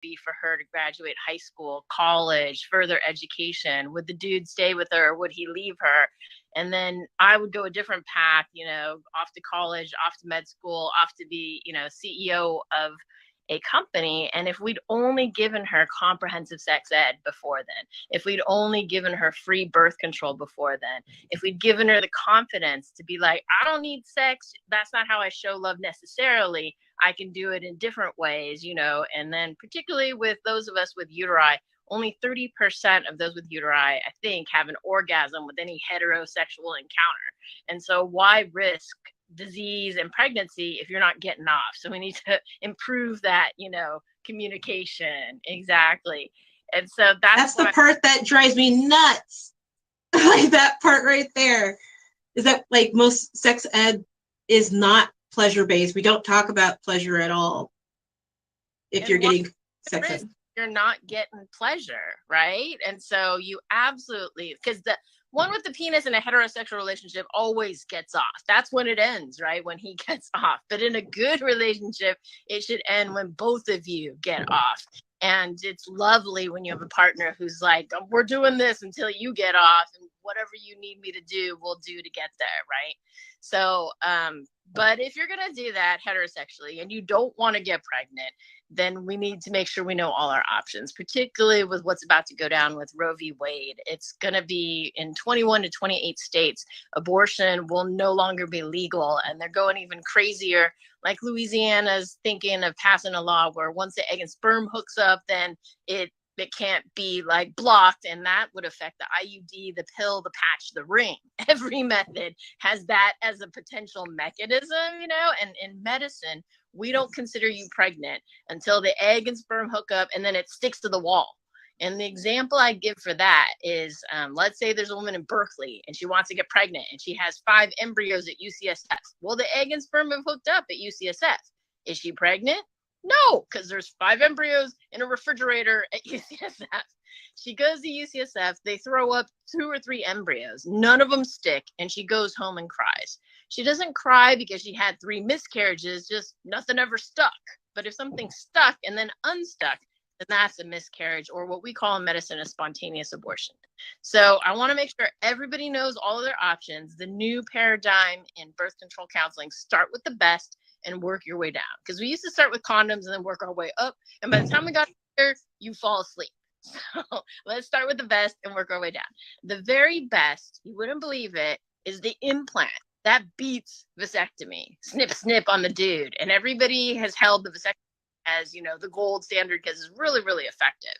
be for her to graduate high school, college, further education? Would the dude stay with her? Or would he leave her? And then I would go a different path, you know, off to college, off to med school, off to be, you know, CEO of a company. And if we'd only given her comprehensive sex ed before then, if we'd only given her free birth control before then, if we'd given her the confidence to be like, I don't need sex, that's not how I show love necessarily, I can do it in different ways, you know. And then particularly with those of us with uteri, only 30% of those with uteri, I think, have an orgasm with any heterosexual encounter. And so why risk disease and pregnancy if you're not getting off? So we need to improve that, you know, communication. Exactly. And so that's the part that drives me nuts. Like that part right there is that, like, most sex ed is not pleasure based. We don't talk about pleasure at all. If you're getting sex ed, you're not getting pleasure, right? And so you absolutely, because the one with the penis in a heterosexual relationship always gets off. That's when it ends, right? When he gets off. But in a good relationship, it should end when both of you get off. And it's lovely when you have a partner who's like, we're doing this until you get off, and whatever you need me to do, we'll do to get there, right? So, but if you're going to do that heterosexually and you don't want to get pregnant, then we need to make sure we know all our options, particularly with what's about to go down with Roe v. Wade. It's going to be in 21 to 28 states. Abortion will no longer be legal, and they're going even crazier. Like Louisiana's thinking of passing a law where once the egg and sperm hooks up, then it can't be like blocked, and that would affect the IUD, the pill, the patch, the ring. Every method has that as a potential mechanism, you know. And in medicine, we don't consider you pregnant until the egg and sperm hook up, and then it sticks to the wall. And the example I give for that is, let's say there's a woman in Berkeley and she wants to get pregnant and she has 5 embryos at UCSF. Well, the egg and sperm have hooked up at UCSF. Is she pregnant? No, because there's 5 embryos in a refrigerator at UCSF. She goes to UCSF, they throw up 2 or 3 embryos. None of them stick, and she goes home and cries. She doesn't cry because she had 3 miscarriages, just nothing ever stuck. But if something stuck and then unstuck, then that's a miscarriage, or what we call in medicine a spontaneous abortion. So I want to make sure everybody knows all of their options. The new paradigm in birth control counseling: start with the best and work your way down. Because we used to start with condoms and then work our way up. And by the time we got here, you fall asleep. So let's start with the best and work our way down. The very best, you wouldn't believe it, is the implant. That beats vasectomy. Snip, snip on the dude. And everybody has held the vasectomy as, you know, the gold standard because it's really, really effective.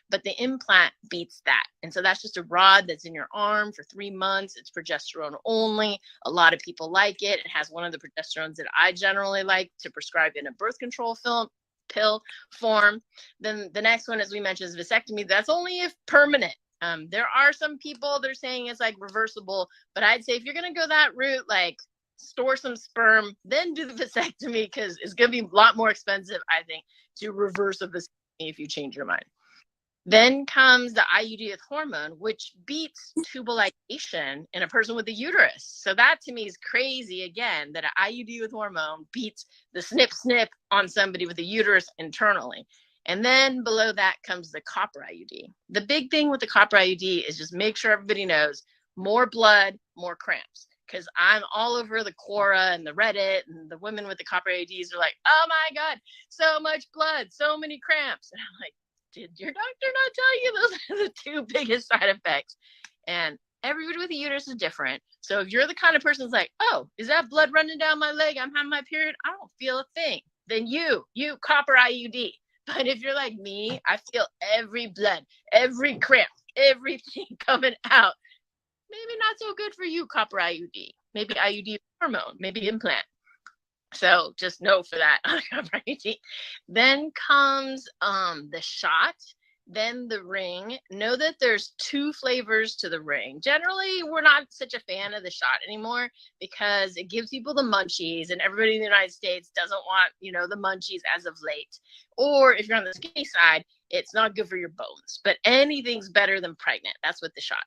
But the implant beats that. And so that's just a rod that's in your arm for 3 months. It's progesterone only. A lot of people like it. It has one of the progesterones that I generally like to prescribe in a birth control pill form. Then the next one, as we mentioned, is vasectomy. That's only if permanent. There are some people that are saying it's like reversible, but I'd say if you're going to go that route, like store some sperm, then do the vasectomy, because it's going to be a lot more expensive, I think, to reverse a vasectomy if you change your mind. Then comes the IUD with hormone, which beats tubal ligation in a person with a uterus. So that to me is crazy, again, that an IUD with hormone beats the snip snip on somebody with a uterus internally. And then below that comes the copper IUD. The big thing with the copper IUD is just make sure everybody knows: more blood, more cramps. Because I'm all over the Quora and the Reddit, and the women with the copper IUDs are like, oh my God, so much blood, so many cramps. And I'm like, did your doctor not tell you those are the 2 biggest side effects? And everybody with a uterus is different. So if you're the kind of person that's like, oh, is that blood running down my leg? I'm having my period. I don't feel a thing. Then you copper IUD. But if you're like me, I feel every blood, every cramp, everything coming out. Maybe not so good for you, copper IUD. Maybe IUD hormone, maybe implant. So just know for that on copper IUD. Then comes the shot, then the ring. Know that there's 2 flavors to the ring. Generally, we're not such a fan of the shot anymore because it gives people the munchies, and everybody in the United States doesn't want, you know, the munchies as of late. Or if you're on the skinny side, it's not good for your bones. But anything's better than pregnant. That's with the shot.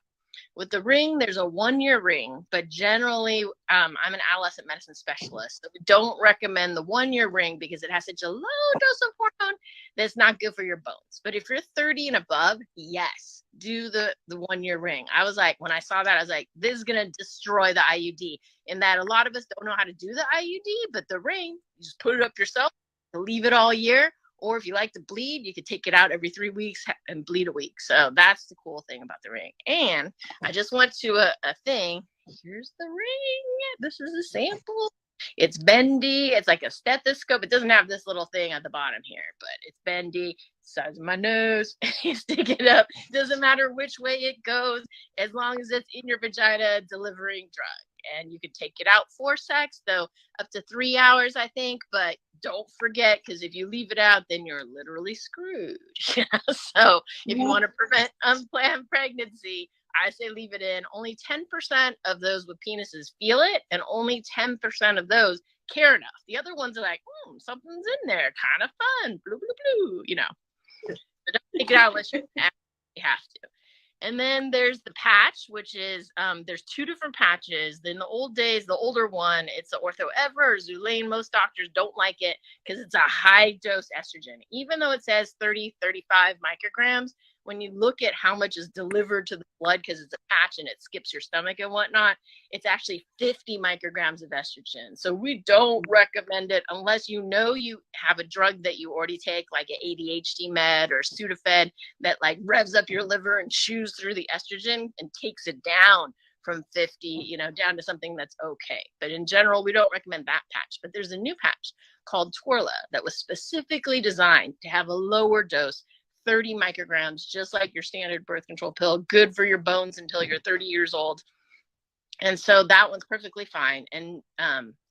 With the ring, there's a 1-year ring, but generally, I'm an adolescent medicine specialist. So we don't recommend the 1-year ring because it has such a low dose of hormone that's not good for your bones. But if you're 30 and above, yes, do the 1-year ring. I was like, when I saw that, I was like, this is going to destroy the IUD. In that a lot of us don't know how to do the IUD, but the ring, you just put it up yourself, leave it all year. Or if you like to bleed, you could take it out every 3 weeks and bleed a week. So that's the cool thing about the ring. And I just went to a thing. Here's the ring. This is a sample. It's bendy. It's like a stethoscope. It doesn't have this little thing at the bottom here, but it's bendy. Size of my nose. You stick it up. Doesn't matter which way it goes, as long as it's in your vagina delivering drug. And you can take it out for sex, though up to 3 hours, I think. But don't forget, because if you leave it out, then you're literally screwed. So if you want to prevent unplanned pregnancy, I say leave it in. Only 10% of those with penises feel it, and only 10% of those care enough. The other ones are like, something's in there, kind of fun, blue, blue, blue, So don't take it out unless you absolutely have to. And then there's the patch, which is, there's 2 different patches. In the old days, the older one, it's the Ortho Ever or Xulane. Most doctors don't like it because it's a high dose estrogen. Even though it says 30, 35 micrograms, when you look at how much is delivered to the blood, because it's a patch and it skips your stomach and whatnot, it's actually 50 micrograms of estrogen. So we don't recommend it unless you know you have a drug that you already take, like an ADHD med or Sudafed, that like revs up your liver and chews through the estrogen and takes it down from 50, down to something that's okay. But in general, we don't recommend that patch. But there's a new patch called Torla that was specifically designed to have a lower dose, 30 micrograms, just like your standard birth control pill, good for your bones until you're 30 years old. And so that one's perfectly fine. And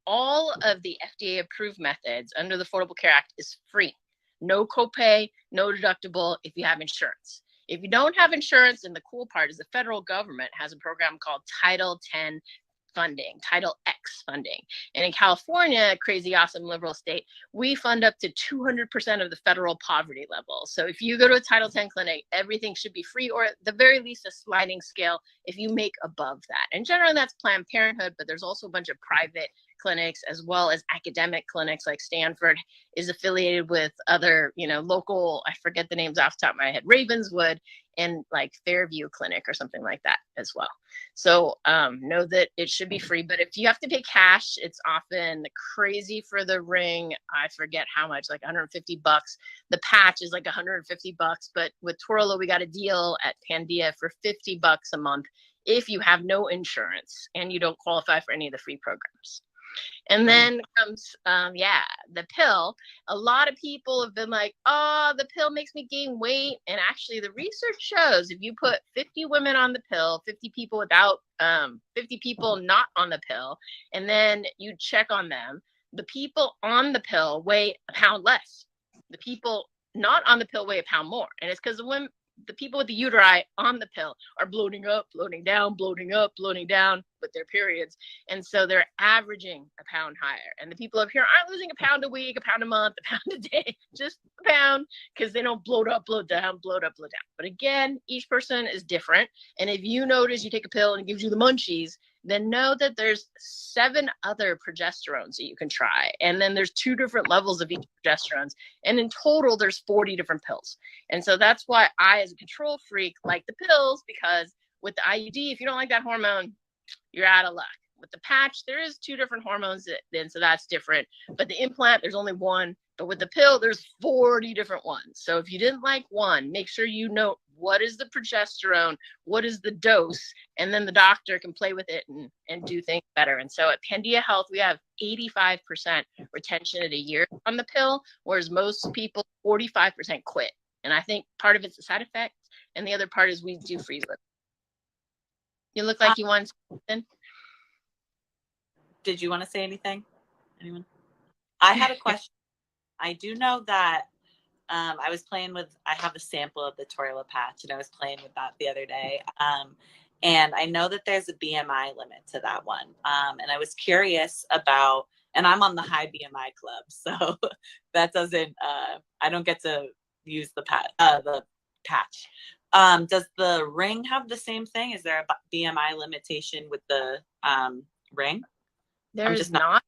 all of the FDA approved methods under the Affordable Care Act is free. No copay, no deductible if you have insurance. If you don't have insurance, and the cool part is the federal government has a program called Title 10 funding, Title X funding. And in California, crazy awesome liberal state, we fund up to 200% of the federal poverty level. So if you go to a Title 10 clinic, everything should be free, or at the very least a sliding scale if you make above that. And generally that's Planned Parenthood, but there's also a bunch of private clinics as well as academic clinics, like Stanford is affiliated with other, local, I forget the names off the top of my head, Ravenswood and like Fairview Clinic or something like that as well. So know that it should be free, but if you have to pay cash, it's often crazy for the ring. I forget how much, like $150. The patch is like $150, but with Torla, we got a deal at Pandia for $50 a month if you have no insurance and you don't qualify for any of the free programs. And then comes, the pill. A lot of people have been like, the pill makes me gain weight. And actually the research shows if you put 50 women on the pill, 50 people without, 50 people not on the pill, and then you check on them, the people on the pill weigh a pound less. The people not on the pill weigh a pound more. And it's because the people with the uteri on the pill are bloating up, bloating down, bloating up, bloating down with their periods. And so they're averaging a pound higher. And the people up here aren't losing a pound a week, a pound a month, a pound a day, just a pound, because they don't bloat up, bloat down, bloat up, bloat down. But again, each person is different. And if you notice you take a pill and it gives you the munchies, then know that there's 7 other progesterones that you can try. And then there's 2 different levels of each progesterones. And in total, there's 40 different pills. And so that's why I, as a control freak, like the pills, because with the IUD, if you don't like that hormone, you're out of luck. With the patch, there is 2 different hormones, then so that's different. But the implant, there's only 1. But with the pill, there's 40 different ones. So if you didn't like one, make sure you know what is the progesterone, what is the dose, and then the doctor can play with it and do things better. And so at Pandia Health, we have 85% retention at a year on the pill, whereas most people, 45% quit. And I think part of it's a side effect, and the other part is we do freeze it. You look like you want something. Did you want to say anything? Anyone? I had a question. I do know that I have a sample of the Torla patch, and I was playing with that the other day. And I know that there's a BMI limit to that one. And I was curious about, and I'm on the high BMI club, so that doesn't, I don't get to use the patch. Does the ring have the same thing? Is there a BMI limitation with the ring? There's not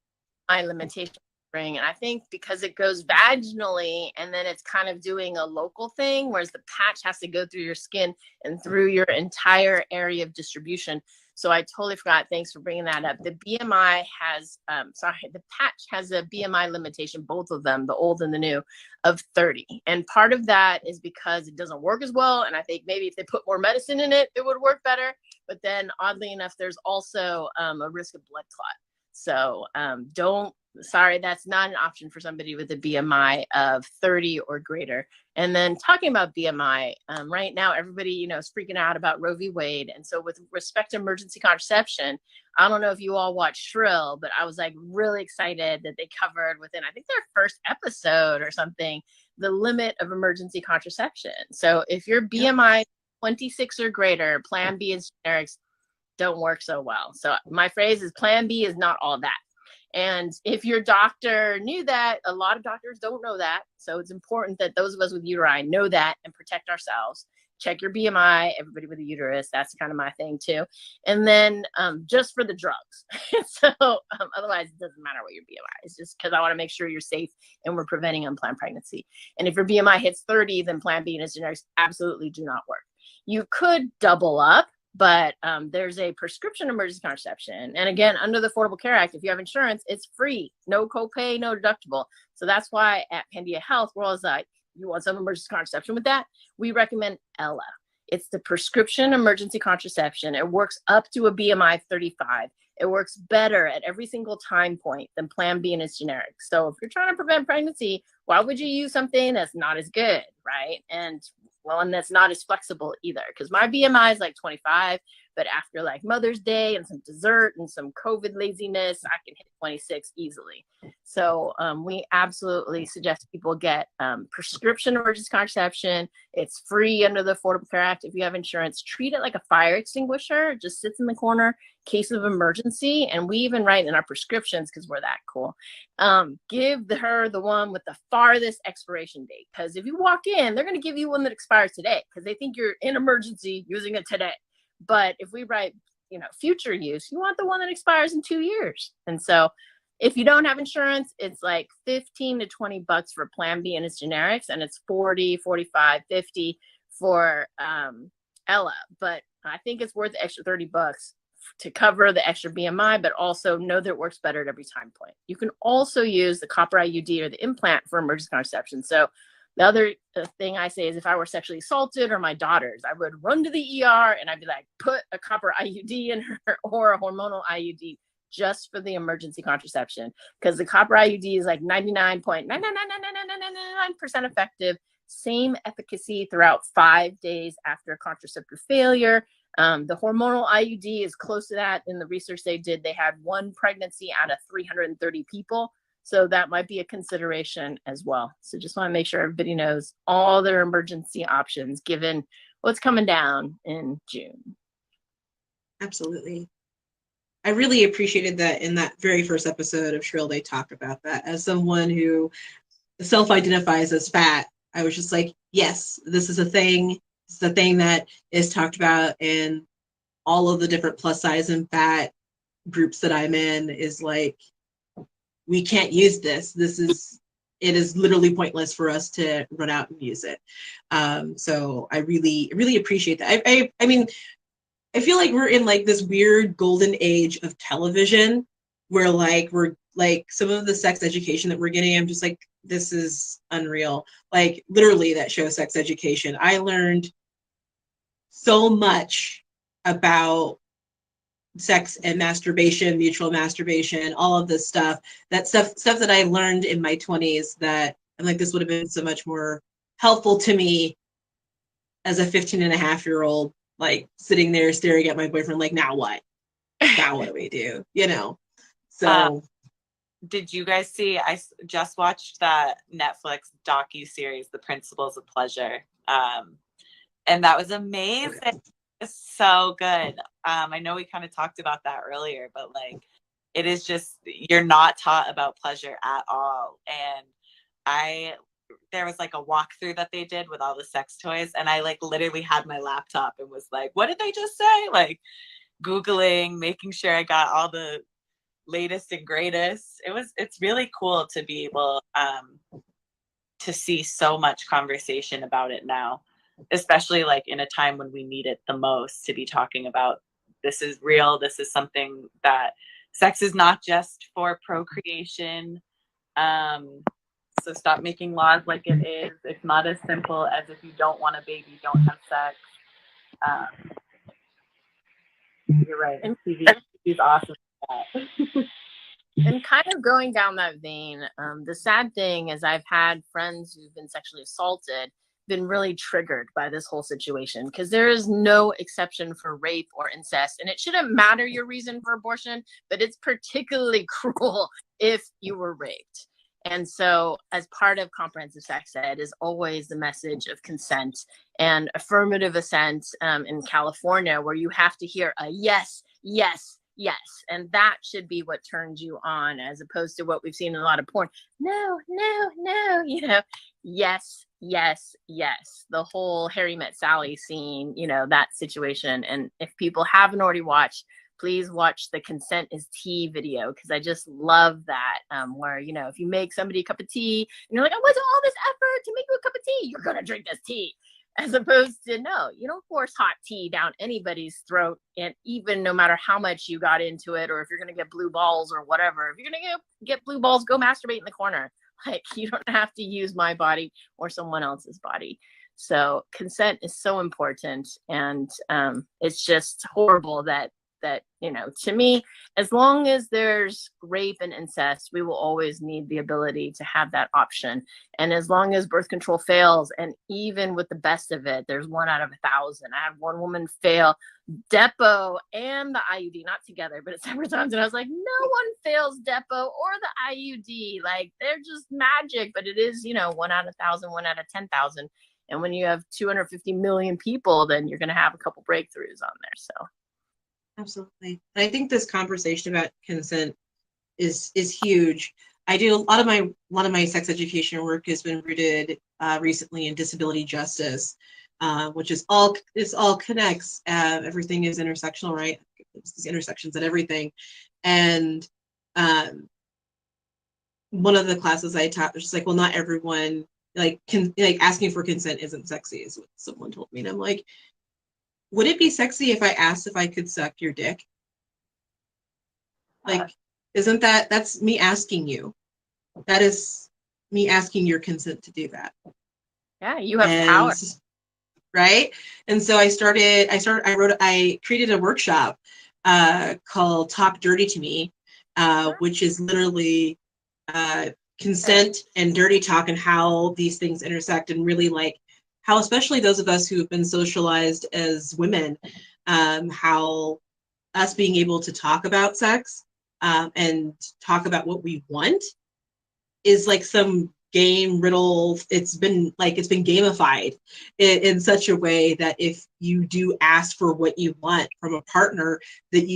my limitation ring, and I think because it goes vaginally and then it's kind of doing a local thing, whereas the patch has to go through your skin and through your entire area of distribution. So I totally forgot. Thanks for bringing that up. The BMI has, the patch has a BMI limitation, both of them, the old and the new, of 30. And part of that is because it doesn't work as well. And I think maybe if they put more medicine in it, it would work better. But then oddly enough, there's also a risk of blood clot. So that's not an option for somebody with a BMI of 30 or greater. And then talking about BMI, right now, everybody, is freaking out about Roe v. Wade. And so with respect to emergency contraception, I don't know if you all watched Shrill, but I was like really excited that they covered within, I think their first episode or something, the limit of emergency contraception. So if your BMI 26 or greater, Plan B and generics don't work so well. So my phrase is Plan B is not all that. And if your doctor knew that, a lot of doctors don't know that. So it's important that those of us with uteri know that and protect ourselves. Check your BMI, everybody with a uterus. That's kind of my thing too. And then just for the drugs. So otherwise it doesn't matter what your BMI is, just because I want to make sure you're safe and we're preventing unplanned pregnancy. And if your BMI hits 30, then Plan B and its generics absolutely do not work. You could double up, but there's a prescription emergency contraception. And again, under the Affordable Care Act, if you have insurance, it's free, no copay, no deductible. So that's why at Pandia Health, we're always like, you want some emergency contraception with that? We recommend Ella. It's the prescription emergency contraception. It works up to a BMI of 35. It works better at every single time point than Plan B and its generic. So if you're trying to prevent pregnancy, why would you use something that's not as good, right? And that's not as flexible either, because my BMI is like 25, but after like Mother's Day and some dessert and some COVID laziness, I can hit 26 easily. So we absolutely suggest people get prescription emergency contraception. It's free under the Affordable Care Act. If you have insurance, treat it like a fire extinguisher. It just sits in the corner, case of emergency. And we even write in our prescriptions, because we're that cool, give her the one with the farthest expiration date. Because if you walk in, they're going to give you one that expires today because they think you're in emergency using it today. But if we write, future use, you want the one that expires in 2 years. And so if you don't have insurance, it's like 15 to 20 bucks for Plan B and its generics, and it's 40, 45, 50 for Ella. But I think it's worth the extra 30 bucks to cover the extra BMI, but also know that it works better at every time point. You can also use the copper IUD or the implant for emergency contraception. So the other thing I say is if I were sexually assaulted or my daughters, I would run to the ER and I'd be like, put a copper IUD in her or a hormonal IUD just for the emergency contraception, because the copper IUD is like 99.99999% effective, same efficacy throughout 5 days after contraceptive failure. The hormonal IUD is close to that. In the research they did, they had one pregnancy out of 330 people. So that might be a consideration as well. So just want to make sure everybody knows all their emergency options given what's coming down in June. Absolutely. I really appreciated that in that very first episode of Shrill, they talk about that. As someone who self-identifies as fat, I was just like, yes, this is a thing. It's the thing that is talked about in all of the different plus size and fat groups that I'm in, is like, we can't use this. It is literally pointless for us to run out and use it. So I really appreciate that. I mean, I feel like we're in like this weird golden age of television where we're some of the sex education that we're getting, I'm just like, this is unreal. Like literally that show Sex Education, I learned so much about sex and masturbation, mutual masturbation, all of this stuff that I learned in my 20s that I'm like, this would have been so much more helpful to me as a 15-and-a-half-year-old, like sitting there staring at my boyfriend like, now what do we do, so did you guys see, I just watched that Netflix docu-series, The Principles of Pleasure, and that was amazing. Okay. It's so good. I know we kind of talked about that earlier, but like, it is just, you're not taught about pleasure at all. And I there was like a walkthrough that they did with all the sex toys, and I like literally had my laptop and was like, what did they just say? Like Googling, making sure I got all the latest and greatest. It's really cool to be able to see so much conversation about it now, especially like in a time when we need it the most, to be talking about this is real. This is something that sex is not just for procreation. So stop making laws like it is. It's not as simple as if you don't want a baby, don't have sex. You're right. And She's awesome at that. And kind of going down that vein, the sad thing is I've had friends who've been sexually assaulted been really triggered by this whole situation, because there is no exception for rape or incest, and it shouldn't matter your reason for abortion, but it's particularly cruel if you were raped. And so as part of comprehensive sex ed is always the message of consent and affirmative assent, in California, where you have to hear a yes, yes, yes. And that should be what turns you on, as opposed to what we've seen in a lot of porn. No, no, no, yes, yes, yes. The whole Harry Met Sally scene, that situation. And if people haven't already watched, please watch the Consent is Tea video, because I just love that, where, if you make somebody a cup of tea and you're like, I went to all this effort to make you a cup of tea, you're going to drink this tea. As opposed to, no, you don't force hot tea down anybody's throat. And even no matter how much you got into it, or if you're going to get blue balls or whatever, if you're going to get blue balls, go masturbate in the corner. Like, you don't have to use my body or someone else's body. So consent is so important. And it's just horrible that, to me, as long as there's rape and incest, we will always need the ability to have that option. And as long as birth control fails, and even with the best of it, there's 1 out of 1,000. I had one woman fail Depo and the IUD, not together, but at separate times. And I was like, no one fails Depo or the IUD. Like, they're just magic. But it is, 1 out of 1,000, 1 out of 10,000. And when you have 250 million people, then you're going to have a couple breakthroughs on there. So. Absolutely. And I think this conversation about consent is huge. I do a lot of my sex education work has been rooted recently in disability justice, which is all connects. Everything is intersectional, right? It's these intersections and everything. And one of the classes I taught was just like, well, not everyone asking for consent isn't sexy, is what someone told me. And I'm like, would it be sexy if I asked if I could suck your dick? Like, isn't that's me asking you? That is me asking your consent to do that. Yeah, you have power. Right? And so I created a workshop called Talk Dirty to Me, which is literally consent and dirty talk and how these things intersect, and really like how, especially those of us who have been socialized as women, how us being able to talk about sex and talk about what we want is like some game riddle. It's been gamified in such a way that if you do ask for what you want from a partner, that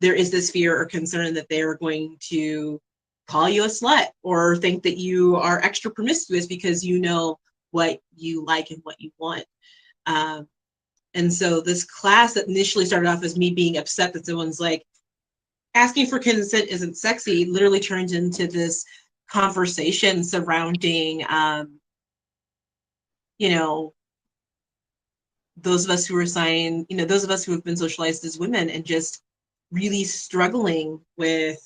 there is this fear or concern that they are going to call you a slut or think that you are extra promiscuous because you know what you like and what you want. And so this class that initially started off as me being upset that someone's like, asking for consent isn't sexy, literally turns into this conversation surrounding, those of us who are those of us who have been socialized as women and just really struggling with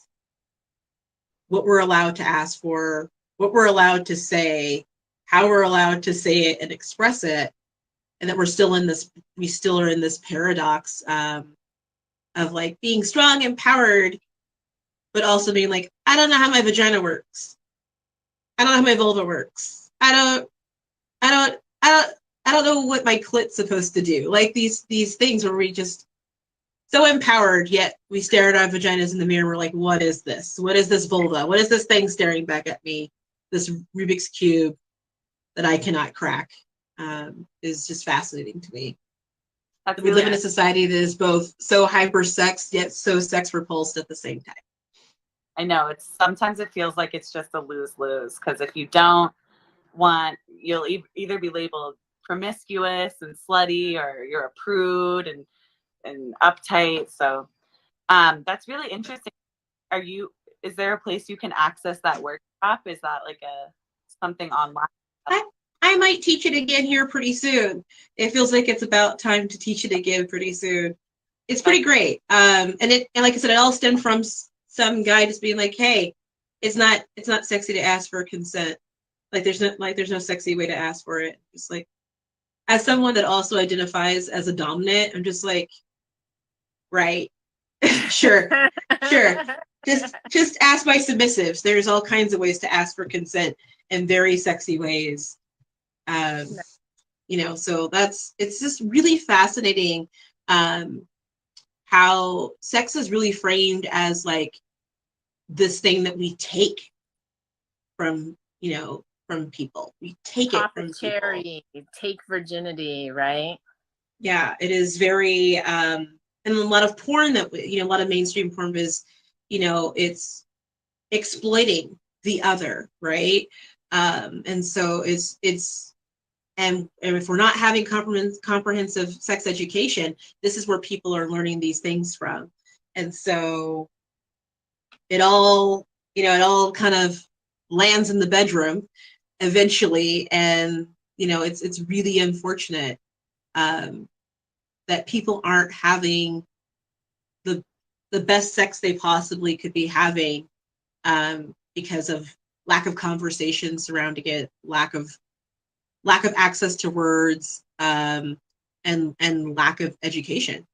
what we're allowed to ask for, what we're allowed to say, how we're allowed to say it and express it, and that we still are in this paradox of like being strong, empowered, but also being like, I don't know how my vagina works. I don't know how my vulva works. I don't know what my clit's supposed to do. Like these things where we just so empowered, yet we stare at our vaginas in the mirror and we're like, what is this? What is this vulva? What is this thing staring back at me? This Rubik's Cube that I cannot crack is just fascinating to me. We live in a society that is both so hyper-sexed yet so sex-repulsed at the same time. I know, sometimes it feels like it's just a lose-lose, because if you don't you'll either be labeled promiscuous and slutty, or you're a prude and uptight. So that's really interesting. Is there a place you can access that workshop? Is that like something online? I might teach it again here pretty soon. It feels like it's about time to teach it again pretty soon. It's pretty great. And like I said, it all stemmed from some guy just being like, hey, it's not sexy to ask for consent. Like there's no sexy way to ask for it. Just like, as someone that also identifies as a dominant, I'm just like, right. Sure. Just ask my submissives. There's all kinds of ways to ask for consent in very sexy ways. So it's just really fascinating how sex is really framed as like this thing that we take from people. We take it from people. Take virginity, right? Yeah, it is very and a lot of porn that a lot of mainstream porn is, it's exploiting the other, right? And so it's and if we're not having comprehensive sex education, this is where people are learning these things from. And so it all kind of lands in the bedroom eventually. And, it's really unfortunate that people aren't having the best sex they possibly could be having because of lack of conversation surrounding it, lack of access to words, and lack of education.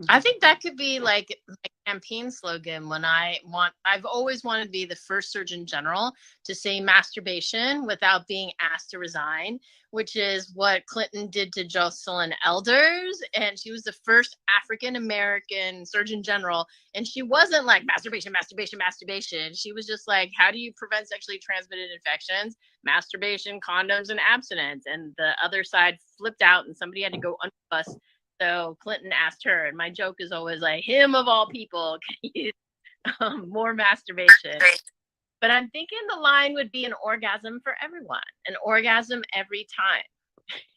I think that could be like my campaign slogan I've always wanted to be the first Surgeon General to say masturbation without being asked to resign, which is what Clinton did to Jocelyn Elders. And she was the first African-American Surgeon General. And she wasn't like masturbation. She was just like, how do you prevent sexually transmitted infections? Masturbation, condoms, and abstinence. And the other side flipped out and somebody had to go under the bus. So Clinton asked her, and my joke is always like, him of all people can use more masturbation. But I'm thinking the line would be an orgasm for everyone, an orgasm every time.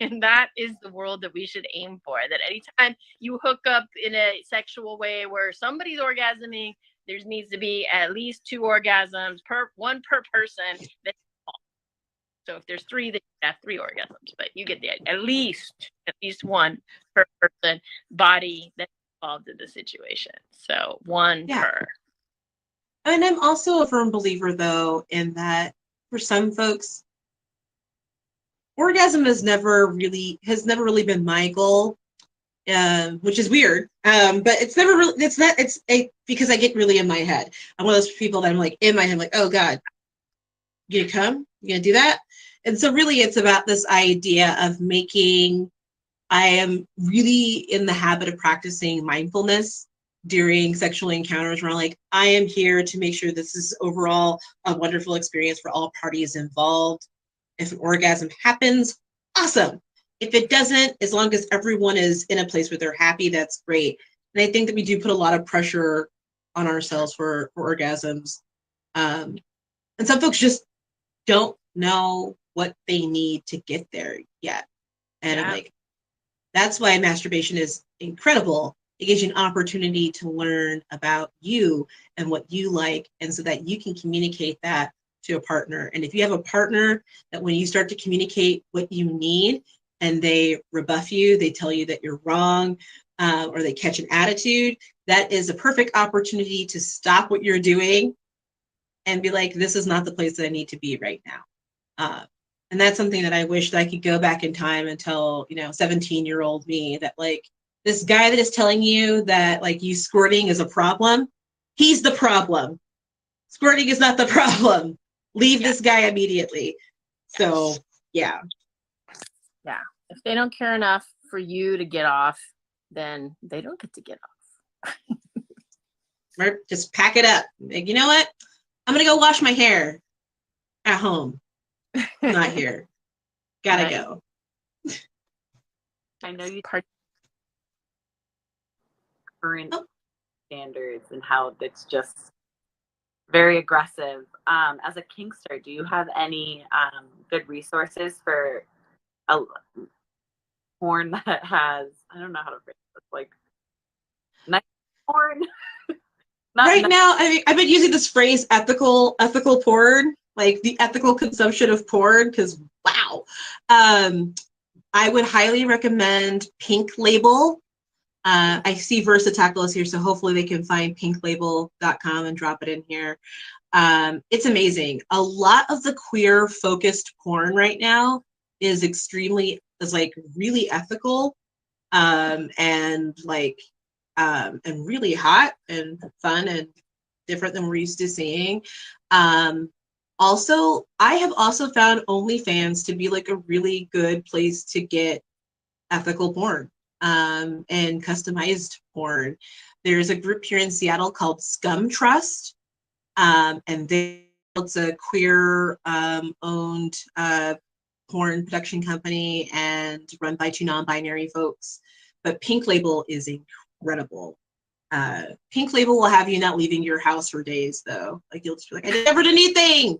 And that is the world that we should aim for, that anytime you hook up in a sexual way where somebody's orgasming, there needs to be at least 2 orgasms, one per person. So if there's 3, then you have 3 orgasms, but you get at least one per person body that's involved in the situation. So 1 per. And I'm also a firm believer, though, in that for some folks, orgasm has never really been my goal, which is weird. But it's never really. Because I get really in my head. I'm one of those people that I'm like in my head, like, oh God, you gonna come? You gonna do that? And so really it's about this idea of I am really in the habit of practicing mindfulness during sexual encounters where I'm like, I am here to make sure this is overall a wonderful experience for all parties involved. If an orgasm happens, awesome. If it doesn't, as long as everyone is in a place where they're happy, that's great. And I think that we do put a lot of pressure on ourselves for orgasms. And some folks just don't know what they need to get there yet. And I'm like, that's why masturbation is incredible. It gives you an opportunity to learn about you and what you like, and so that you can communicate that to a partner. And if you have a partner that when you start to communicate what you need and they rebuff you, they tell you that you're wrong, or they catch an attitude, that is a perfect opportunity to stop what you're doing and be like, this is not the place that I need to be right now. And that's something that I wish that I could go back in time and tell, 17-year-old me that, like, this guy that is telling you that, like, you squirting is a problem, he's the problem. Squirting is not the problem. Leave this guy immediately. So, yeah. Yeah. If they don't care enough for you to get off, then they don't get to get off. Right? Just pack it up. Like, you know what? I'm going to go wash my hair at home. Not here. Gotta go. I know you part current standards and how it's just very aggressive. As a kinkster, do you have any good resources for a porn that has, I don't know how to phrase this, like nice porn? Right now, I've been using this phrase ethical porn, like the ethical consumption of porn, because wow. I would highly recommend Pink Label. I see Versatile is here, so hopefully they can find pinklabel.com and drop it in here. It's amazing. A lot of the queer focused porn right now is like really ethical, and like and really hot and fun and different than we're used to seeing. Also, I have also found OnlyFans to be like a really good place to get ethical porn and customized porn. There's a group here in Seattle called Scum Trust, and it's a queer owned porn production company and run by two non-binary folks. But Pink Label is incredible. Pink Label will have you not leaving your house for days, though. Like you'll just be like, I never did anything.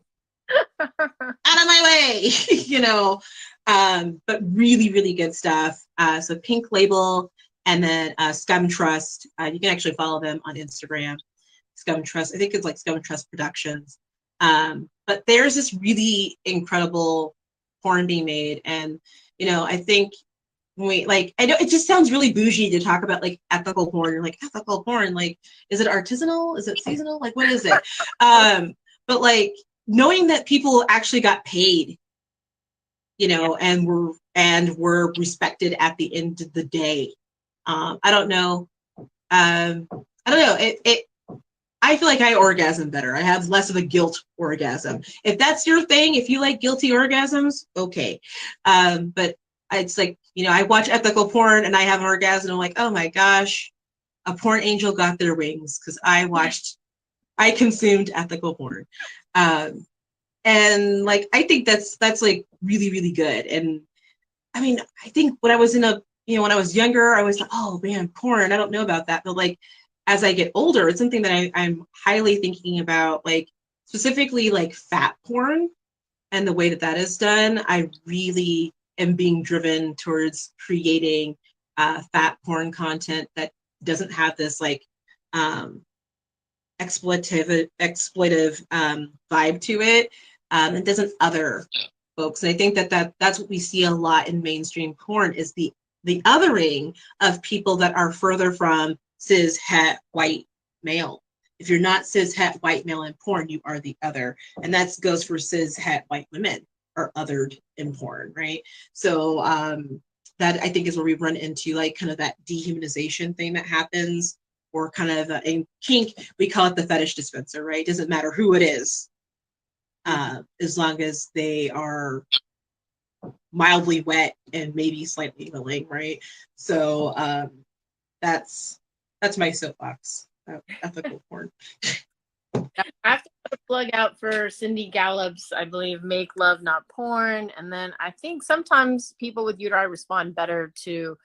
Out of my way, you know. But really, really good stuff. So Pink Label, and then Scum Trust. You can actually follow them on Instagram. Scum Trust. I think it's like Scum Trust Productions. But there's this really incredible porn being made, and you know, I think I know it just sounds really bougie to talk about like ethical porn. You're like, ethical porn, like, is it artisanal? Is it seasonal? Like, what is it? But like knowing that people actually got paid, you know, and were respected at the end of the day. I don't know. I don't know. I feel like I orgasm better. I have less of a guilt orgasm. If that's your thing, if you like guilty orgasms, okay. But it's like, you know, I watch ethical porn and I have an orgasm. I'm like, oh my gosh, a porn angel got their wings because I consumed ethical porn. And like, I think that's like really, really good. And I mean, I think when I was when I was younger, I was like, oh man, porn, I don't know about that. But like, as I get older, it's something that I'm highly thinking about, like specifically like fat porn and the way that that is done. I really am being driven towards creating fat porn content that doesn't have this like exploitive vibe to it. It doesn't other folks. And I think that's what we see a lot in mainstream porn is the othering of people that are further from cis het white male. If you're not cis het white male in porn, you are the other. And that goes for cis het white women are othered in porn, right? So that I think is where we run into like kind of that dehumanization thing that happens, or kind of in kink, we call it the fetish dispenser, right? It doesn't matter who it is, as long as they are mildly wet and maybe slightly willing, right? So that's my soapbox about ethical porn. I have to put a plug out for Cindy Gallup's, I believe, Make Love Not Porn. And then I think sometimes people with uteri respond better to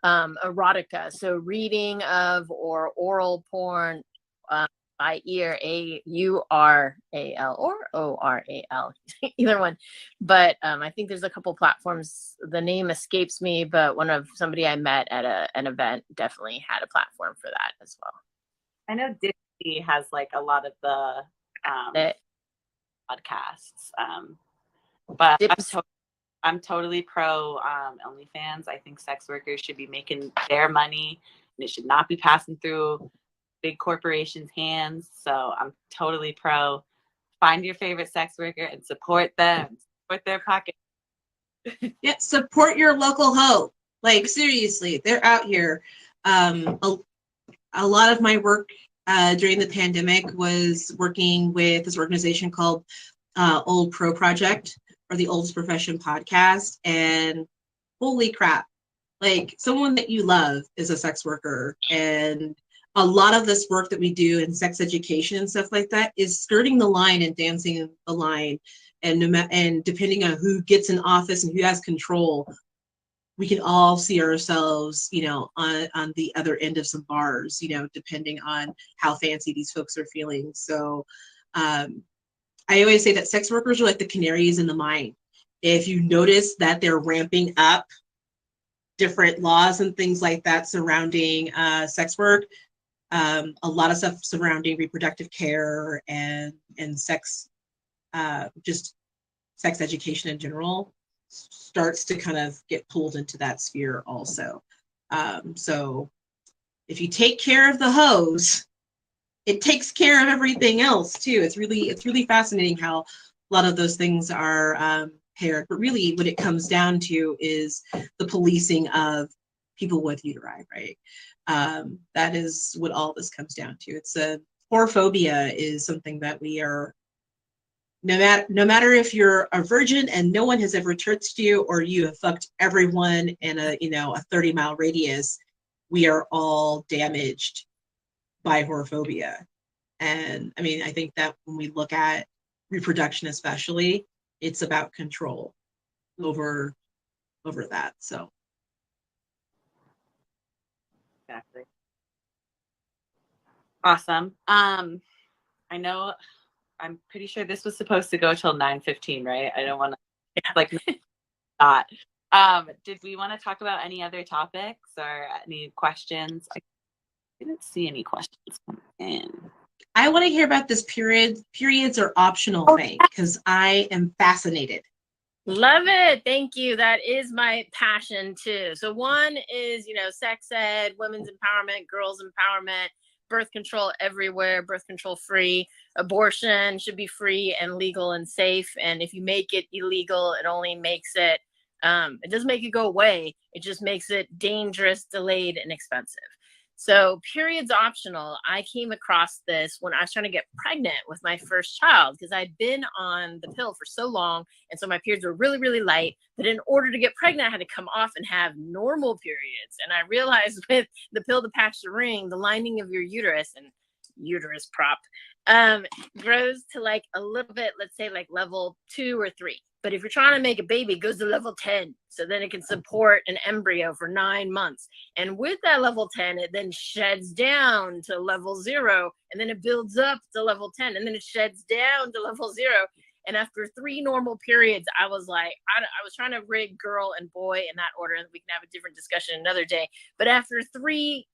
erotica. So reading of or oral porn by ear, AURAL or ORAL, either one. But I think there's a couple platforms. The name escapes me, but somebody I met at an event definitely had a platform for that as well. I know Disney has like a lot of the podcasts, but I'm totally pro OnlyFans. I think sex workers should be making their money, and it should not be passing through big corporations' hands. So I'm totally pro. Find your favorite sex worker and support them. Support their pocket. Yeah, support your local hoe. Like seriously, they're out here. A lot of my work during the pandemic was working with this organization called Old Pro Project, or the Oldest Profession Podcast. And holy crap, like someone that you love is a sex worker. And a lot of this work that we do in sex education and stuff like that is skirting the line and dancing the line. And depending on who gets in office and who has control, we can all see ourselves, you know, on the other end of some bars, you know, depending on how fancy these folks are feeling. So I always say that sex workers are like the canaries in the mine. If you notice that they're ramping up different laws and things like that surrounding sex work, a lot of stuff surrounding reproductive care and sex, just sex education in general, starts to kind of get pulled into that sphere also. So if you take care of the hose, it takes care of everything else too. It's really fascinating how a lot of those things are paired. But really, what it comes down to is the policing of people with uteri, right? That is what all this comes down to. It's a whorephobia is something that we are. No matter if you're a virgin and no one has ever touched you, or you have fucked everyone in a 30-mile radius, we are all damaged by whorephobia. And I mean, I think that when we look at reproduction especially, it's about control over that. So exactly. Awesome. I know, I'm pretty sure this was supposed to go till 9:15, right? I don't want to like not. Did we want to talk about any other topics or any questions? I didn't see any questions come in. I want to hear about this periods are optional thing, because I am fascinated. Love it. Thank you. That is my passion too. So one is, sex ed, women's empowerment, girls empowerment, birth control everywhere, birth control free, abortion should be free and legal and safe. And if you make it illegal, it only makes it, it doesn't make it go away. It just makes it dangerous, delayed, and expensive. So periods optional, I came across this when I was trying to get pregnant with my first child, because I'd been on the pill for so long. And so my periods were really, really light. But in order to get pregnant, I had to come off and have normal periods. And I realized with the pill, the patch, the ring, the lining of your uterus and uterus prop grows to like a little bit, let's say like level 2 or 3. But if you're trying to make a baby, it goes to level 10. So then it can support an embryo for 9 months. And with that level 10, it then sheds down to level 0. And then it builds up to level 10. And then it sheds down to level 0. And after 3 normal periods, I was like, I was trying to rig girl and boy in that order. And we can have a different discussion another day. But after 3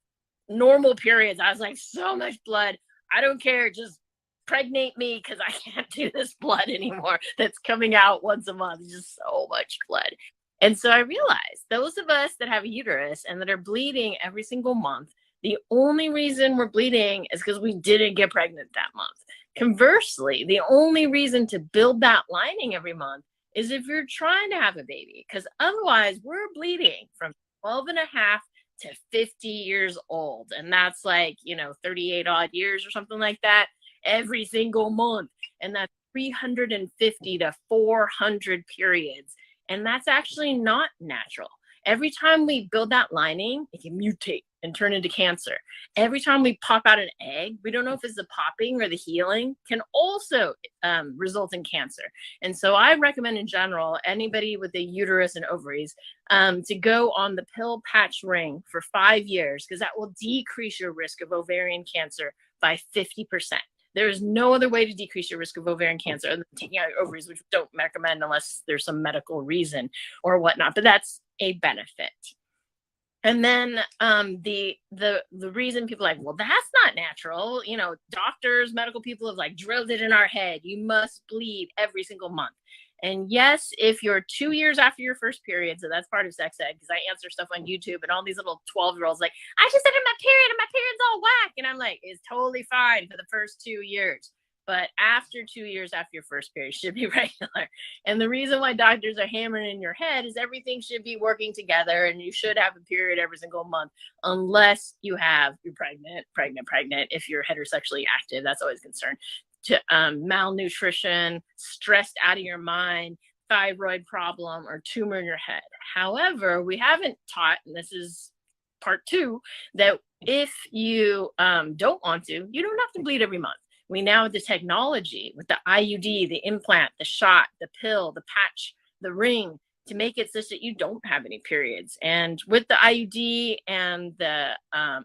normal periods, I was like, so much blood. I don't care. Just pregnate me, because I can't do this blood anymore that's coming out once a month. It's just so much blood. And so I realized those of us that have a uterus and that are bleeding every single month, the only reason we're bleeding is because we didn't get pregnant that month. Conversely, the only reason to build that lining every month is if you're trying to have a baby, because otherwise we're bleeding from 12 and a half to 50 years old. And that's like, 38 odd years or something like that every single month. And that's 350 to 400 periods. And that's actually not natural. Every time we build that lining, it can mutate and turn into cancer. Every time we pop out an egg, we don't know if it's the popping or the healing, can also result in cancer. And so I recommend in general, anybody with a uterus and ovaries to go on the pill patch ring for 5 years, because that will decrease your risk of ovarian cancer by 50%. There is no other way to decrease your risk of ovarian cancer other than taking out your ovaries, which we don't recommend unless there's some medical reason or whatnot. But that's a benefit. And then the reason people are like, well, that's not natural. Doctors, medical people have like drilled it in our head. You must bleed every single month. And yes, if you're 2 years after your first period, so that's part of sex ed, because I answer stuff on YouTube and all these little 12-year-olds like, I just had my period and my period's all whack. And I'm like, it's totally fine for the first 2 years. But after 2 years after your first period, should be regular. And the reason why doctors are hammering in your head is everything should be working together, and you should have a period every single month, unless you're pregnant. If you're heterosexually active, that's always a concern. To malnutrition, stressed out of your mind, thyroid problem, or tumor in your head. However, we haven't taught, and this is part 2, that if you don't want to, you don't have to bleed every month. We now have the technology with the IUD, the implant, the shot, the pill, the patch, the ring, to make it such that you don't have any periods. And with the IUD and the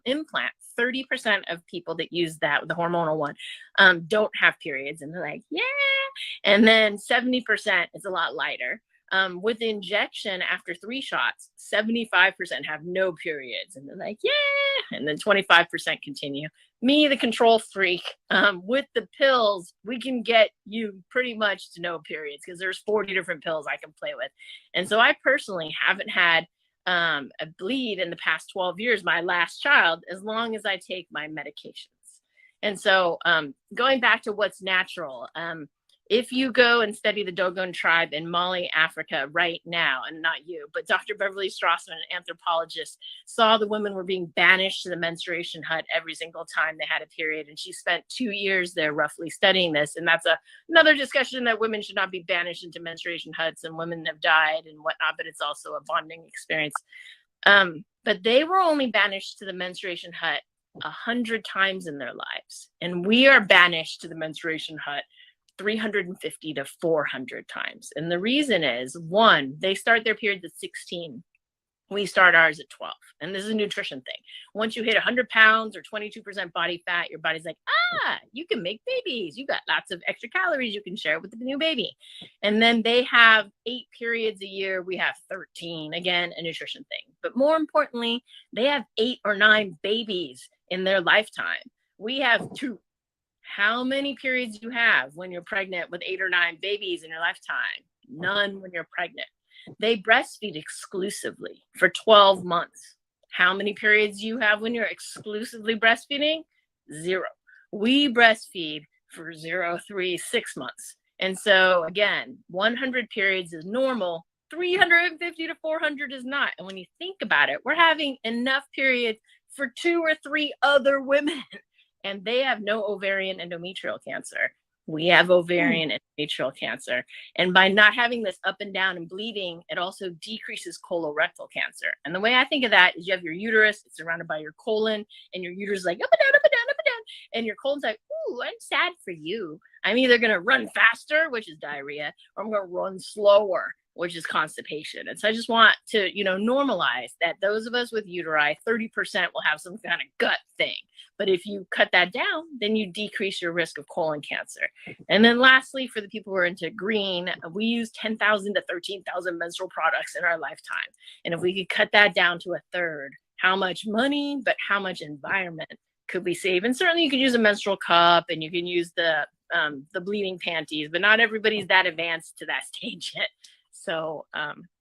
implant, 30% of people that use that, the hormonal one, don't have periods. And they're like, yeah. And then 70% is a lot lighter. With the injection, after 3 shots, 75% have no periods. And they're like, yeah. And then 25% continue. Me, the control freak, with the pills, we can get you pretty much to no periods because there's 40 different pills I can play with. And so I personally haven't had a bleed in the past 12 years, my last child, as long as I take my medications. And so going back to what's natural, if you go and study the Dogon tribe in Mali, Africa right now, and not you, but Dr. Beverly Strassman, an anthropologist, saw the women were being banished to the menstruation hut every single time they had a period. And she spent 2 years there roughly studying this. And that's another discussion that women should not be banished into menstruation huts, and women have died and whatnot, but it's also a bonding experience. But they were only banished to the menstruation hut 100 times in their lives. And we are banished to the menstruation hut 350 to 400 times. And the reason is, one, they start their periods at 16. We start ours at 12. And this is a nutrition thing. Once you hit 100 pounds or 22% body fat, your body's like, you can make babies. You got lots of extra calories you can share with the new baby. And then they have 8 periods a year. We have 13. Again, a nutrition thing. But more importantly, they have 8 or 9 babies in their lifetime. We have 2. How many periods you have when you're pregnant with 8 or 9 babies in your lifetime? None when you're pregnant. They breastfeed exclusively for 12 months. How many periods you have when you're exclusively breastfeeding? 0. We breastfeed for 0, 3, 6 months. And so again, 100 periods is normal. 350 to 400 is not. And when you think about it, we're having enough periods for 2 or 3 other women. And they have no ovarian endometrial cancer. We have ovarian endometrial cancer. And by not having this up and down and bleeding, it also decreases colorectal cancer. And the way I think of that is you have your uterus, it's surrounded by your colon, and your uterus is like up and down, up and down, up and down. And your colon's like, ooh, I'm sad for you. I'm either going to run faster, which is diarrhea, or I'm going to run slower, which is constipation. And so I just want to, normalize that those of us with uteri, 30% will have some kind of gut thing. But if you cut that down, then you decrease your risk of colon cancer. And then lastly, for the people who are into green, we use 10,000 to 13,000 menstrual products in our lifetime. And if we could cut that down to a third, how much money, but how much environment could we save? And certainly you could use a menstrual cup and you can use the bleeding panties, but not everybody's that advanced to that stage yet. So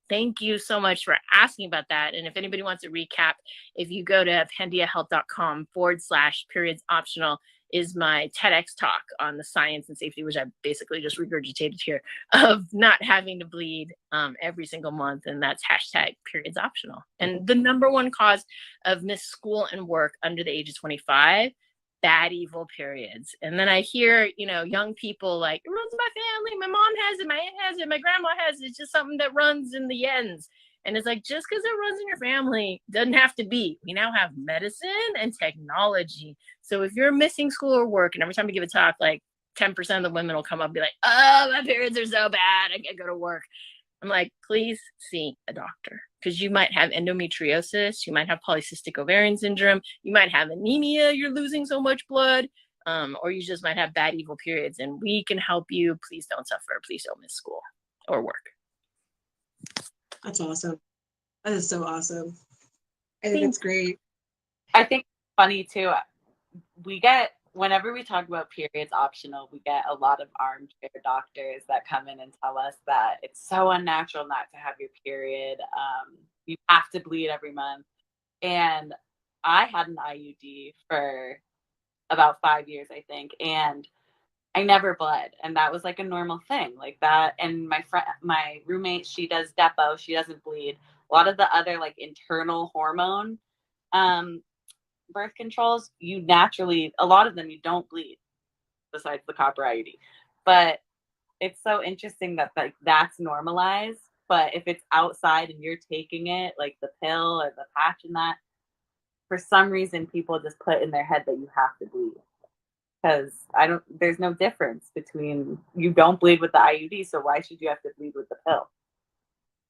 thank you so much for asking about that. And if anybody wants a recap, if you go to pandiahealth.com/periods optional is my TEDx talk on the science and safety, which I basically just regurgitated here, of not having to bleed every single month. And that's #periods optional. And the number one cause of missed school and work under the age of 25, bad, evil periods. And then I hear, young people like, it runs in my family. My mom has it. My aunt has it. My grandma has it. It's just something that runs in the ends. And it's like, just because it runs in your family doesn't have to be. We now have medicine and technology. So if you're missing school or work, and every time you give a talk, like 10% of the women will come up and be like, oh, my periods are so bad. I can't go to work. I'm like, please see a doctor, because you might have endometriosis, you might have polycystic ovarian syndrome, you might have anemia, you're losing so much blood, or you just might have bad, evil periods, and we can help you. Please don't suffer. Please don't miss school or work. That's awesome. That is so awesome. I think it's great. I think it's funny too. Whenever we talk about periods optional, we get a lot of armchair doctors that come in and tell us that it's so unnatural not to have your period. You have to bleed every month. And I had an IUD for about 5 years, I think, and I never bled. And that was like a normal thing like that. And my roommate, she does Depo, she doesn't bleed. A lot of the other like internal hormone birth controls, a lot of them you don't bleed, besides the copper IUD. But it's so interesting that like that's normalized. But if it's outside and you're taking it, like the pill or the patch and that, for some reason people just put in their head that you have to bleed. Because there's no difference between, you don't bleed with the IUD, so why should you have to bleed with the pill?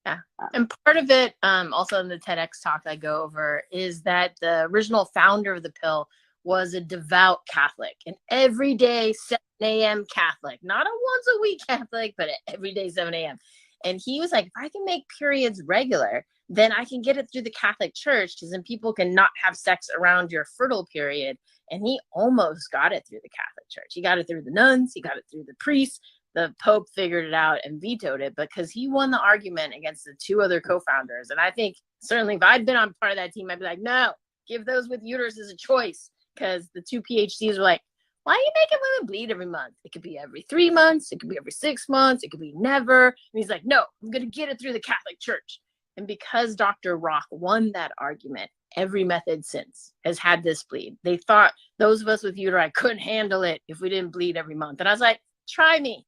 Yeah. And part of it, also in the TEDx talk I go over, is that the original founder of the pill was a devout Catholic, an everyday 7 a.m. Catholic, not a once a week Catholic, but an everyday 7 a.m. And he was like, if I can make periods regular, then I can get it through the Catholic Church, because then people can not have sex around your fertile period. And he almost got it through the Catholic Church. He got it through the nuns, he got it through the priests. The Pope figured it out and vetoed it because he won the argument against the two other co-founders. And I think certainly if I'd been on part of that team, I'd be like, no, give those with uteruses a choice, because the two PhDs were like, why are you making women bleed every month? It could be every 3 months. It could be every 6 months. It could be never. And he's like, no, I'm going to get it through the Catholic Church. And because Dr. Rock won that argument, every method since has had this bleed. They thought those of us with uteri couldn't handle it if we didn't bleed every month. And I was like, try me.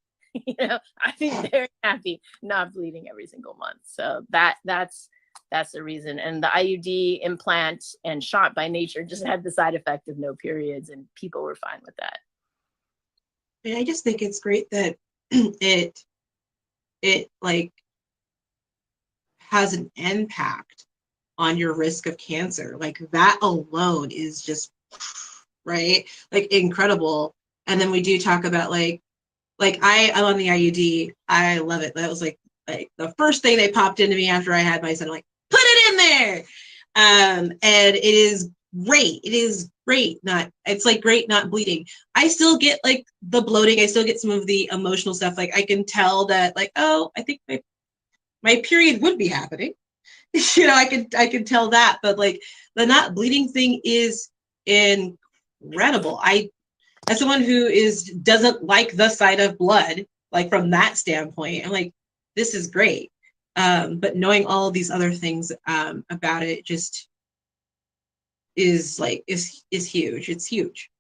I'd be very happy not bleeding every single month. So that's the reason. And the IUD implant and shot by nature just had the side effect of no periods, and people were fine with that. And I just think it's great that it like has an impact on your risk of cancer. Like that alone is just right, like incredible. And then we do talk about like I'm on the IUD. I love it. That was like the first thing they popped into me after I had my son. I'm like, put it in there. And it is great. It is great. It's like great not bleeding. I still get like the bloating. I still get some of the emotional stuff. Like I can tell that like, oh, I think my period would be happening. I can tell that. But like the not bleeding thing is incredible. As someone who doesn't like the sight of blood, like from that standpoint, I'm like, this is great. But knowing all of these other things about it just is huge. It's huge.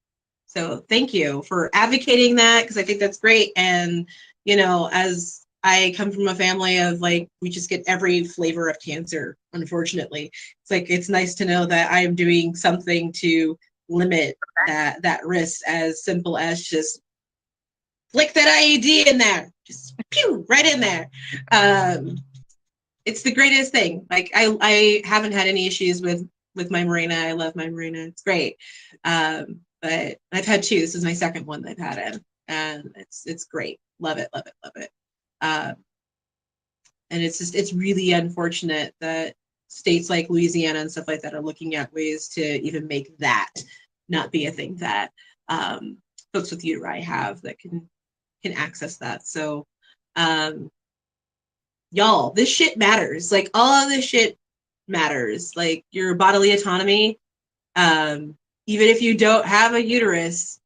So thank you for advocating that, because I think that's great. And as I come from a family of like, we just get every flavor of cancer, unfortunately. It's like, it's nice to know that I'm doing something to limit that risk, as simple as just flick that IUD in there, just pew right in there. It's the greatest thing. Like I haven't had any issues with my Mirena. I love my Mirena. It's great. But I've had two. This is my second one that I've had in, and it's great. Love it. And it's really unfortunate that states like Louisiana and stuff like that are looking at ways to even make that not be a thing that folks with uteri have that can access that. So y'all, this shit matters. Like all of this shit matters. Like your bodily autonomy, even if you don't have a uterus,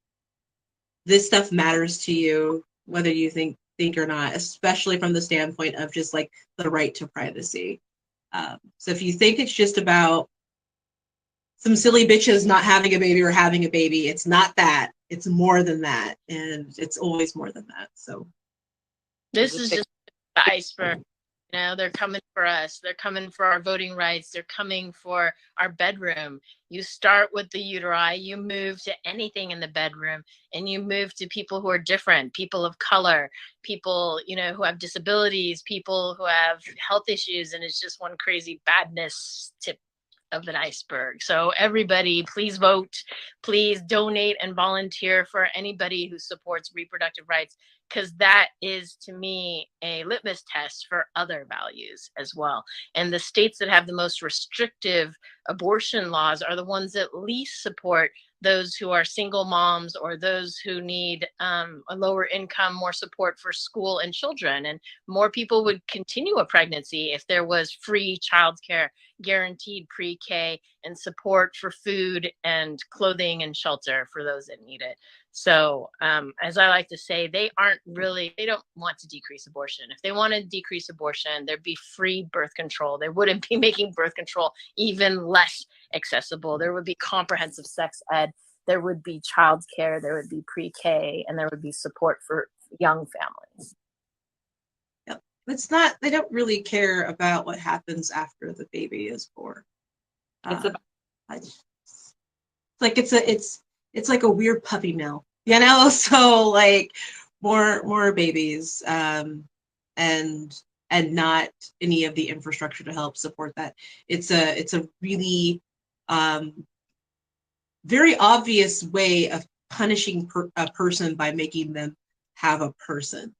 this stuff matters to you, whether you think or not, especially from the standpoint of just like the right to privacy. So if you think it's just about some silly bitches not having a baby or having a baby, it's not that. It's more than that, and it's always more than that. So this is just the iceberg. They're coming for us. They're coming for our voting rights. They're coming for our bedroom. You start with the uteri, you move to anything in the bedroom, and you move to people who are different, people of color, people, who have disabilities, people who have health issues, and it's just one crazy badness tip of an iceberg. So everybody, please vote, please donate and volunteer for anybody who supports reproductive rights, because that is, to me, a litmus test for other values as well. And the states that have the most restrictive abortion laws are the ones that least support those who are single moms or those who need a lower income, more support for school and children. And more people would continue a pregnancy if there was free childcare, guaranteed pre-K, and support for food and clothing and shelter for those that need it. So as I like to say, they don't want to decrease abortion. If they want to decrease abortion, there'd be free birth control. They wouldn't be making birth control even less accessible. There would be comprehensive sex ed. There would be childcare. There would be pre-K, and there would be support for young families. Yep. They don't really care about what happens after the baby is born. It's like a weird puppy mill, so like more babies, and and not any of the infrastructure to help support that. It's a really very obvious way of punishing a person by making them have a person.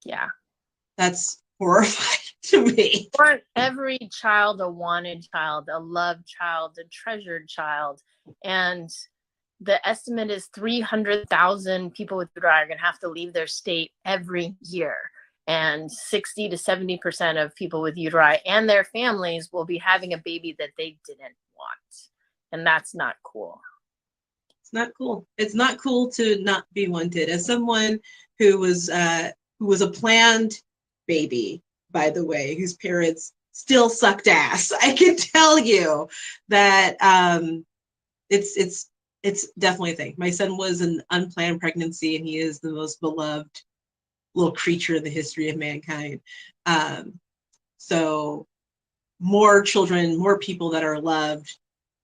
Yeah. That's horrifying to me. For every child, a wanted child, a loved child, a treasured child. And the estimate is 300,000 people with UTI are going to have to leave their state every year. And 60 to 70% of people with UTI and their families will be having a baby that they didn't want. And that's not cool. It's not cool. It's not cool to not be wanted. As someone who was a planned baby, by the way, whose parents still sucked ass, I can tell you that it's definitely a thing. My son was an unplanned pregnancy, and he is the most beloved little creature in the history of mankind. So more children, more people that are loved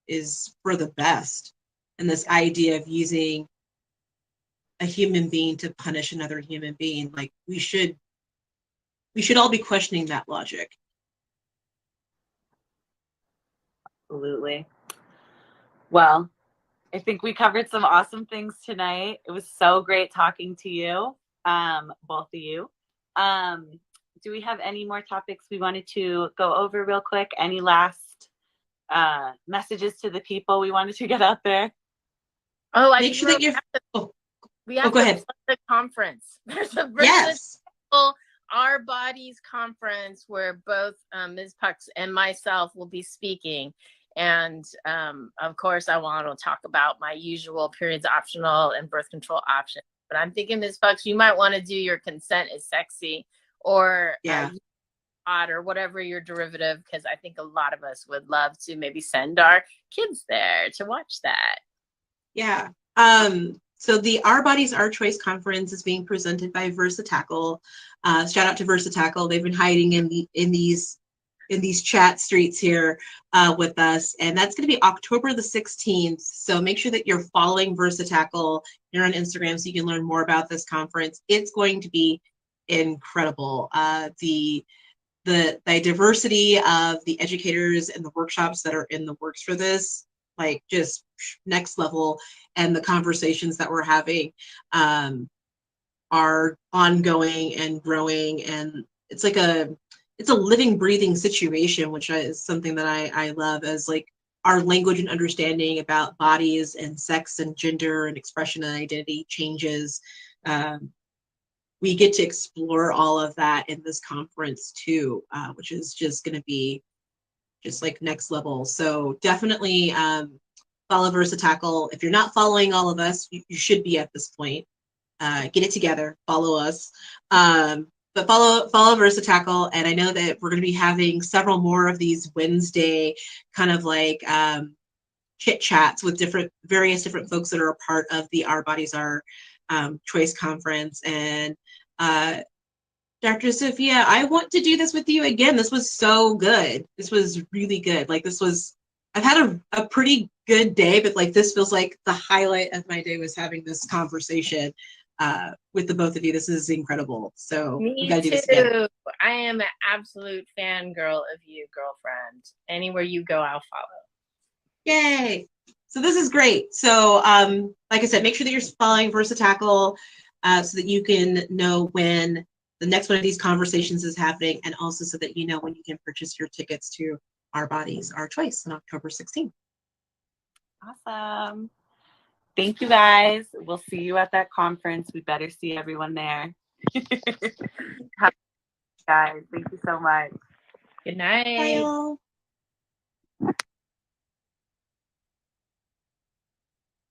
is for the best. And this idea of using a human being to punish another human being, like we should all be questioning that logic. Absolutely. Well, I think we covered some awesome things tonight. It was so great talking to you, both of you. Do we have any more topics we wanted to go over real quick? Any last messages to the people we wanted to get out there? Oh, I make sure that you're. We have go ahead. The conference. There's a yes. Our Bodies conference where both Ms. Pucks and myself will be speaking. And of course, I want to talk about my usual periods optional and birth control options. But I'm thinking, Ms. Pucks, you might want to do your consent is sexy or or whatever your derivative, because I think a lot of us would love to maybe send our kids there to watch that. Yeah. So the Our Bodies, Our Choice conference is being presented by Vasectomy. Shout out to Vasectomy. They've been hiding in these chat streets here with us, and that's going to be October the 16th. So make sure that you're following Vasectomy. You're on Instagram so you can learn more about this conference. It's going to be incredible. The diversity of the educators and the workshops that are in the works for this, like just next level, and the conversations that we're having are ongoing and growing, and it's a living, breathing situation, which is something that I love, as like our language and understanding about bodies and sex and gender and expression and identity changes. We get to explore all of that in this conference too, which is just going to be just like next level. So definitely follow Vasectomy. If you're not following all of us, you should be at this point. Get it together, follow us. But follow Vasectomy, and I know that we're going to be having several more of these Wednesday kind of like chit chats with various different folks that are a part of the Our Bodies, Our Choice conference. And Dr. Sophia, I want to do this with you again. This was so good. This was really good. Like I've had a pretty good day, but like this feels like the highlight of my day was having this conversation with the both of you. This is incredible. So we gotta do this again. I am an absolute fangirl of you, girlfriend. Anywhere you go, I'll follow. Yay! So this is great. So like I said, make sure that you're following Vasectomy so that you can know when the next one of these conversations is happening, and also so that you know when you can purchase your tickets to Our Bodies, Our Choice on October 16th. Awesome. Thank you, guys. We'll see you at that conference. We better see everyone there. Guys, thank you so much. Good night. Bye, all.